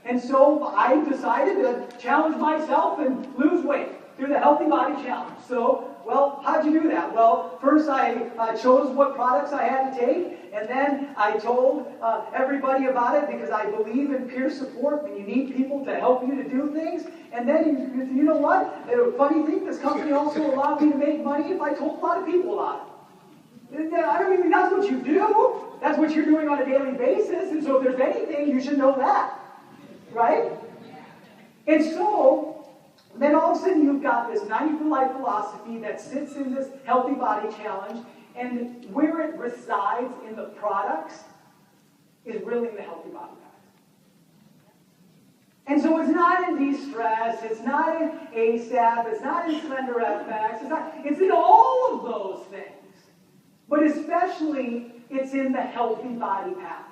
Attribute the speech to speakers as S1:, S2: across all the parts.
S1: And so I decided to challenge myself and lose weight through the Healthy Body Challenge. So, well, how'd you do that? Well, first I chose what products I had to take, and then I told everybody about it because I believe in peer support, and you need people to help you to do things. And then, you know what? The funny thing, this company also allowed me to make money if I told a lot of people about it. I mean, that's what you do. That's what you're doing on a daily basis. And so if there's anything, you should know that. Right? And so, then all of a sudden you've got this 90 for Life philosophy that sits in this Healthy Body Challenge, and where it resides in the products is really in the Healthy Body Packs. And so it's not in De-Stress, it's not in ASAP, it's not in Slender FX, it's in all of those things. But especially, it's in the Healthy Body Packs.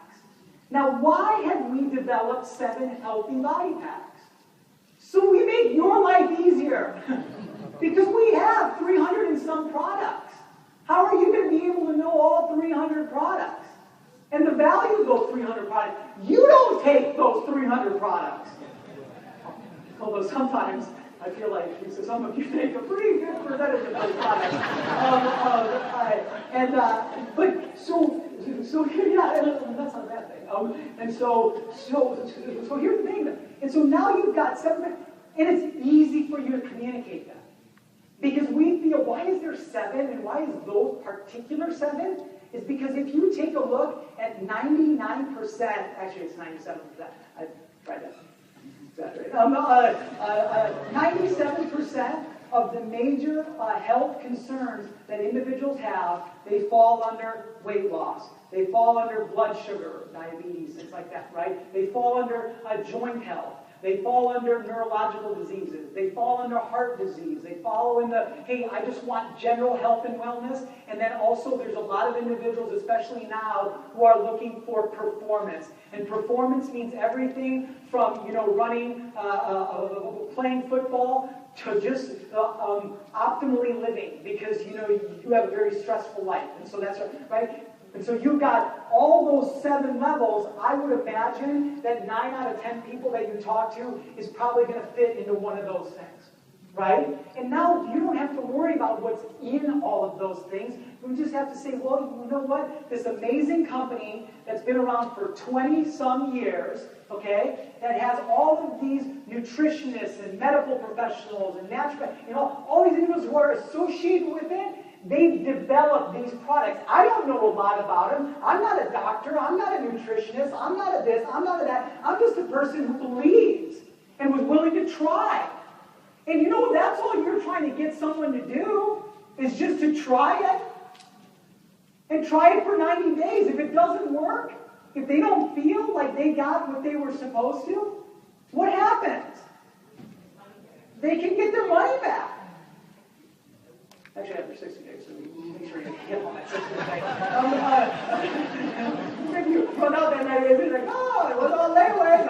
S1: Now, why have we developed 7 Healthy Body Packs? So we make your life easier. Because we have 300 and some products. How are you going to be able to know all 300 products? And the value of those 300 products. You don't take those 300 products. Although sometimes I feel like some of you take a pretty good percentage of those products. So yeah, that's not a bad thing. And so here's the thing. And so now you've got 7, and it's easy for you to communicate that. Because we feel, why is there 7, and why is those particular 7? Is because if you take a look at 99%, actually it's 97%, I tried that. 97% of the major health concerns that individuals have, they fall under weight loss. They fall under blood sugar, diabetes, things like that, right? They fall under joint health. They fall under neurological diseases. They fall under heart disease. They fall in the, hey, I just want general health and wellness. And then also there's a lot of individuals, especially now, who are looking for performance. And performance means everything from, running, playing football, to just optimally living. Because, you have a very stressful life. And so that's right. And so you've got all those 7 levels. I would imagine that 9 out of 10 people that you talk to is probably going to fit into one of those things, right? And now you don't have to worry about what's in all of those things. You just have to say, well, you know what? This amazing company that's been around for 20-some years, okay, that has all of these nutritionists and medical professionals and natural, all these individuals who are associated with it, they've developed these products. I don't know a lot about them. I'm not a doctor. I'm not a nutritionist. I'm not a this. I'm not a that. I'm just a person who believes and was willing to try. And that's all you're trying to get someone to do is just to try it. And try it for 90 days. If it doesn't work, if they don't feel like they got what they were supposed to, what happens? They can get their money back. Actually, after 60 days, so we make sure you get on that 60 days. If you run out that night, it's like, oh, it was all layaway.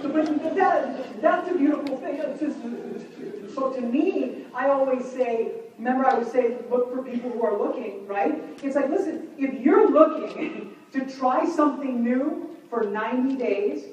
S1: But that's a beautiful thing. So to me, I always say, remember I would say, look for people who are looking, right? It's like, listen, if you're looking to try something new for 90 days,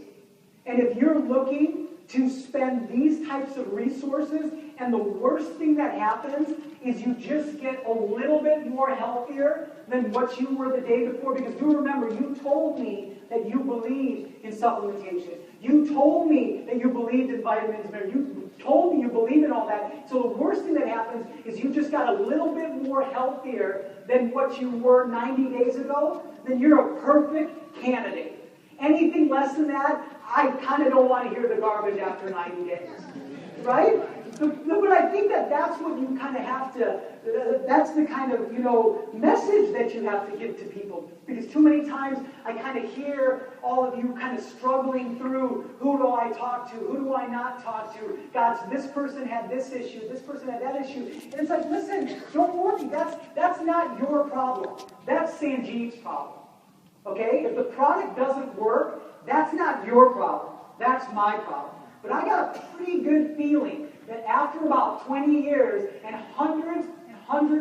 S1: and if you're looking to spend these types of resources, and the worst thing that happens is you just get a little bit more healthier than what you were the day before. Because do remember, you told me that you believed in supplementation. You told me that you believed in vitamins. You told me you believe in all that. So the worst thing that happens is you just got a little bit more healthier than what you were 90 days ago. Then you're a perfect candidate. Anything less than that, I kind of don't want to hear the garbage after 90 days, right? But I think that's what you kind of have to, that's the kind of, message that you have to give to people. Because too many times I kind of hear all of you kind of struggling through, who do I talk to? Who do I not talk to? God, this person had this issue. This person had that issue. And it's like, listen, don't worry. That's not your problem. That's Sanjeev's problem. Okay? If the product doesn't work, that's not your problem. That's my problem. But I got a pretty good feeling that after about 20 years and hundreds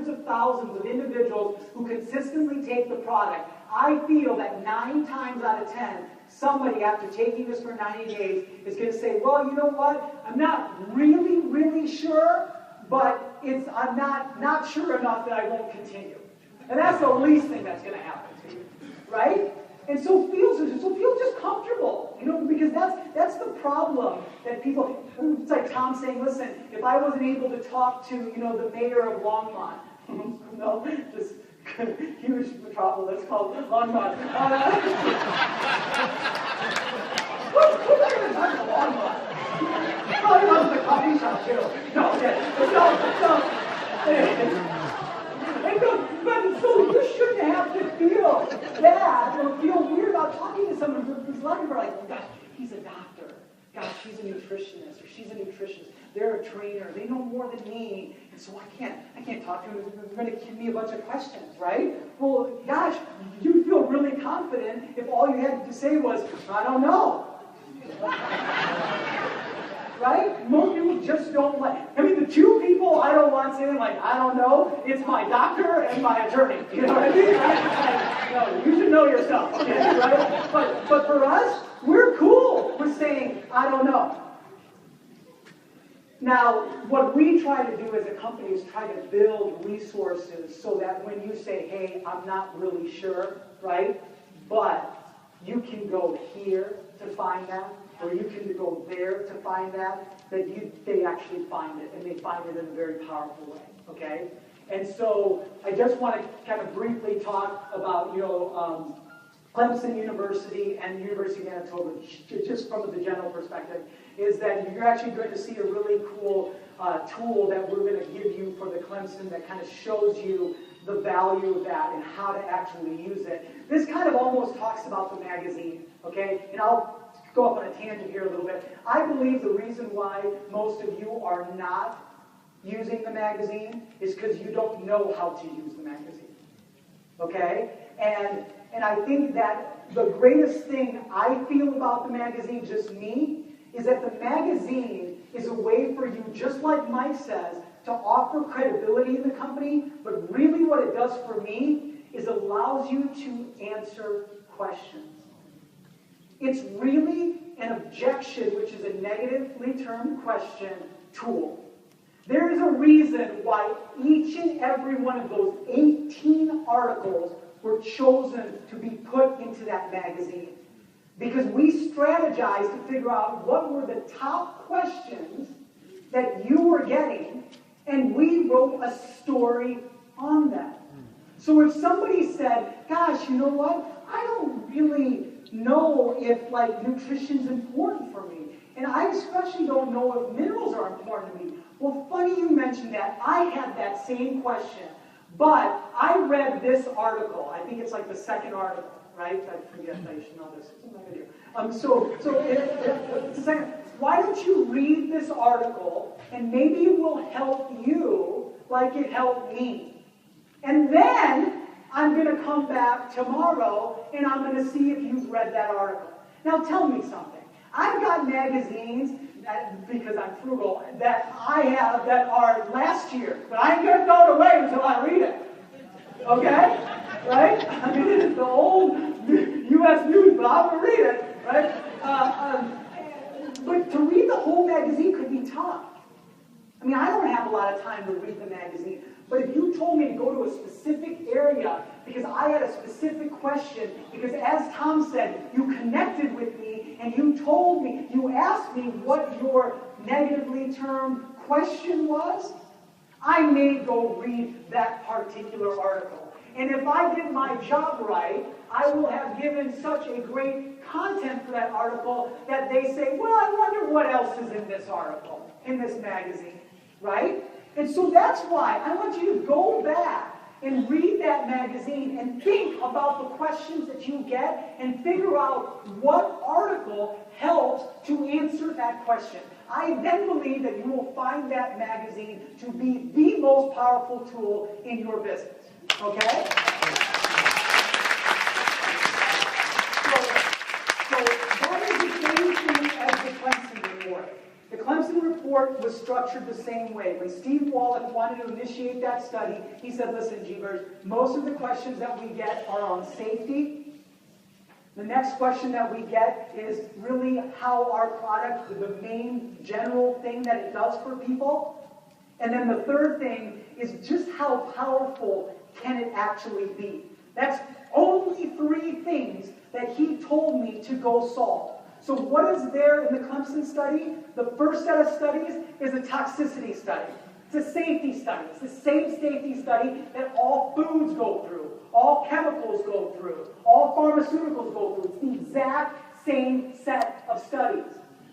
S1: of thousands of individuals who consistently take the product, I feel that 9 times out of 10, somebody after taking this for 90 days is going to say, well, you know what? I'm not really, really sure, but I'm not sure enough that I won't continue. And that's the least thing that's going to happen to you, right? And so feel just comfortable, because that's the problem that people. It's like Tom saying, "Listen, if I wasn't able to talk to the mayor of Longmont, just huge metropolis called Longmont." Who's ever talking to Longmont? Probably runs the coffee shop too. No, so you shouldn't have to feel bad or feel weird about talking to someone who's looking for, like, oh gosh, he's a doctor. Gosh, she's a nutritionist, or she's a nutritionist. They're a trainer. They know more than me, and so I can't talk to them. They're going to give me a bunch of questions, right? Well, gosh, you'd feel really confident if all you had to say was, I don't know. Right? Most people just don't the 2 people I don't want saying, like, I don't know, it's my doctor and my attorney. You know what I mean? No, you should know yourself, okay? Right? But for us, we're cool with saying, I don't know. Now, what we try to do as a company is try to build resources so that when you say, hey, I'm not really sure, right? But you can go here to find that, or you can go there to find that they actually find it, and they find it in a very powerful way, okay? And so I just want to kind of briefly talk about, Clemson University and the University of Manitoba, just from the general perspective, is that you're actually going to see a really cool tool that we're going to give you for the Clemson that kind of shows you the value of that and how to actually use it. This kind of almost talks about the magazine, okay? And I'll go off on a tangent here a little bit. I believe the reason why most of you are not using the magazine is because you don't know how to use the magazine, okay? And I think that the greatest thing I feel about the magazine, just me, is that the magazine is a way for you, just like Mike says, to offer credibility in the company, but really what it does for me is allows you to answer questions. It's really an objection, which is a negatively termed question, tool. There is a reason why each and every one of those 18 articles were chosen to be put into that magazine. Because we strategized to figure out what were the top questions that you were getting, and we wrote a story on that. So if somebody said, gosh, you know what? I don't really know if nutrition's important for me. And I especially don't know if minerals are important to me. Well, funny you mentioned that. I had that same question. But I read this article. I think it's like the second article, right? I forget. I should know this. It's in my video. Why don't you read this article, and maybe it will help you like it helped me. And then I'm going to come back tomorrow, and I'm going to see if you've read that article. Now tell me something. I've got magazines, because I'm frugal, that I have that are last year, but I ain't going to throw it away until I read it. Okay? Right? I mean, it's the old U.S. News, but I'm going to read it. Right? But to read the whole magazine could be tough. I mean, I don't have a lot of time to read the magazine. But if you told me to go to a specific area because I had a specific question, because as Tom said, you connected with me and you told me, you asked me what your negatively termed question was, I may go read that particular article. And if I did my job right, I will have given such a great content for that article that they say, well, I wonder what else is in this article, in this magazine, right? And so that's why I want you to go back and read that magazine and think about the questions that you get and figure out what article helps to answer that question. I then believe that you will find that magazine to be the most powerful tool in your business. Okay? So that is the same thing as the Clemson report. The Clemson report was structured the same way. When Steve Wallach wanted to initiate that study, he said, listen, Jeevers, most of the questions that we get are on safety. The next question that we get is really how our product, the main general thing that it does for people. And then the third thing is just how powerful can it actually be. That's only 3 things that he told me to go solve. So what is there in the Clemson study? The first set of studies is a toxicity study. It's a safety study. It's the same safety study that all foods go through, all chemicals go through, all pharmaceuticals go through. It's the exact same set of studies.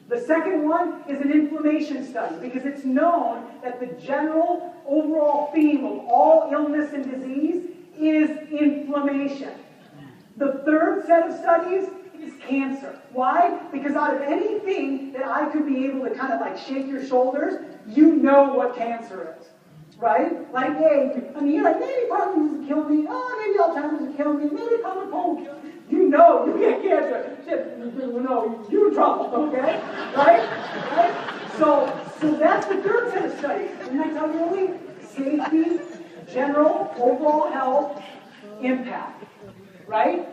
S1: The second one is an inflammation study, because it's known that the general overall theme of all illness and disease is inflammation. The third set of studies is cancer. Why? Because out of anything that I could be able to kind of like shake your shoulders, you know what cancer is. Right? Like, hey, I mean, you're like, maybe Parkinson's will kill me. Oh, maybe Alzheimer's will kill me. Maybe common cold will kill me. You know you get cancer. Shit, no, you're in trouble, okay? Right? So that's the third set of studies. Didn't I tell you earlier? Safety, general, overall health, impact. Right?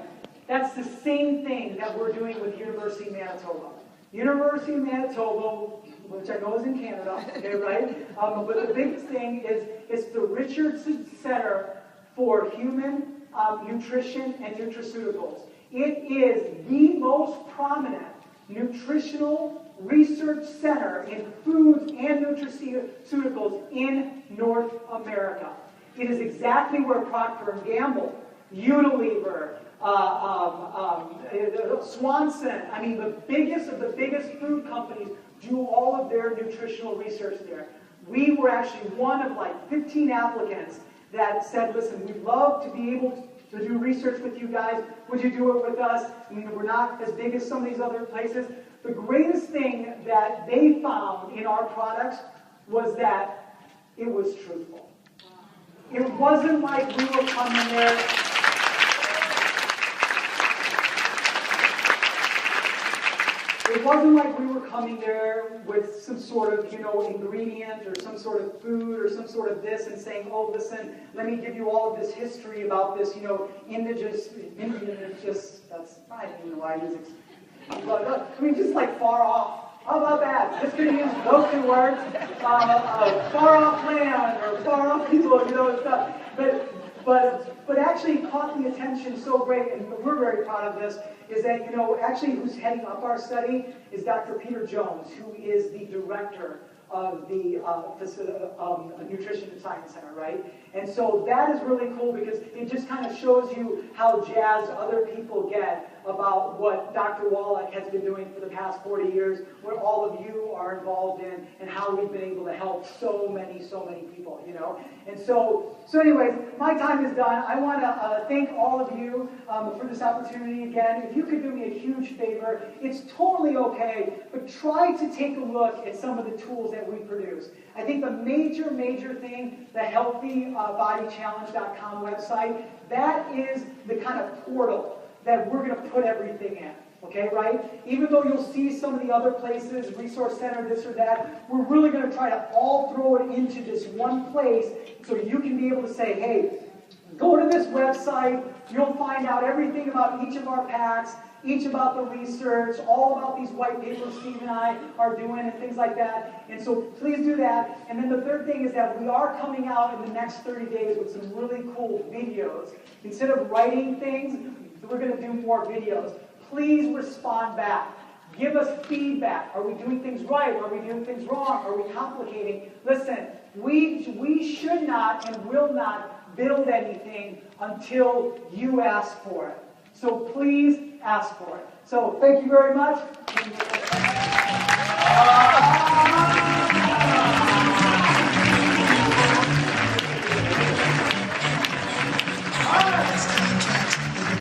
S1: That's the same thing that we're doing with University of Manitoba. University of Manitoba, which I know is in Canada, okay, right? But the biggest thing is it's the Richardson Center for Human Nutrition and Nutraceuticals. It is the most prominent nutritional research center in foods and nutraceuticals in North America. It is exactly where Procter & Gamble, Unilever, Swanson, I mean the biggest of the biggest food companies do all of their nutritional research there. We were actually one of like 15 applicants that said, listen, we'd love to be able to do research with you guys. Would you do it with us? I mean, we're not as big as some of these other places. The greatest thing that they found in our products was that it was truthful. It wasn't like we were coming there. It wasn't like we were coming there with some sort of, ingredient or some sort of food or some sort of this and saying, oh, listen, let me give you all of this history about this, indigenous, that's, I don't even know why I use it. Just like far off. How about that? Just going to use those 2 words. Far off land or far off people, and stuff. But actually caught the attention so great, and we're very proud of this, is that, actually who's heading up our study is Dr. Peter Jones, who is the director of the Nutrition and Science Center, right? And so that is really cool because it just kind of shows you how jazzed other people get about what Dr. Wallach has been doing for the past 40 years, what all of you are involved in, and how we've been able to help so many people, And so anyways, my time is done. I want to thank all of you for this opportunity again. If you could do me a huge favor, it's totally okay, but try to take a look at some of the tools that we produce. I think the major thing, the healthybodychallenge.com website, that is the kind of portal that we're going to put everything in. Okay, right? Even though you'll see some of the other places, Resource Center, this or that, we're really going to try to all throw it into this one place so you can be able to say, hey, go to this website, you'll find out everything about each of our packs, each about the research, all about these white papers Steve and I are doing and things like that. And so please do that. And then the third thing is that we are coming out in the next 30 days with some really cool videos. Instead of writing things, we're going to do more videos. Please respond back. Give us feedback. Are we doing things right? Are we doing things wrong? Are we complicating? Listen, we should not and will not build anything until you ask for it. So please ask for it. So thank you very much.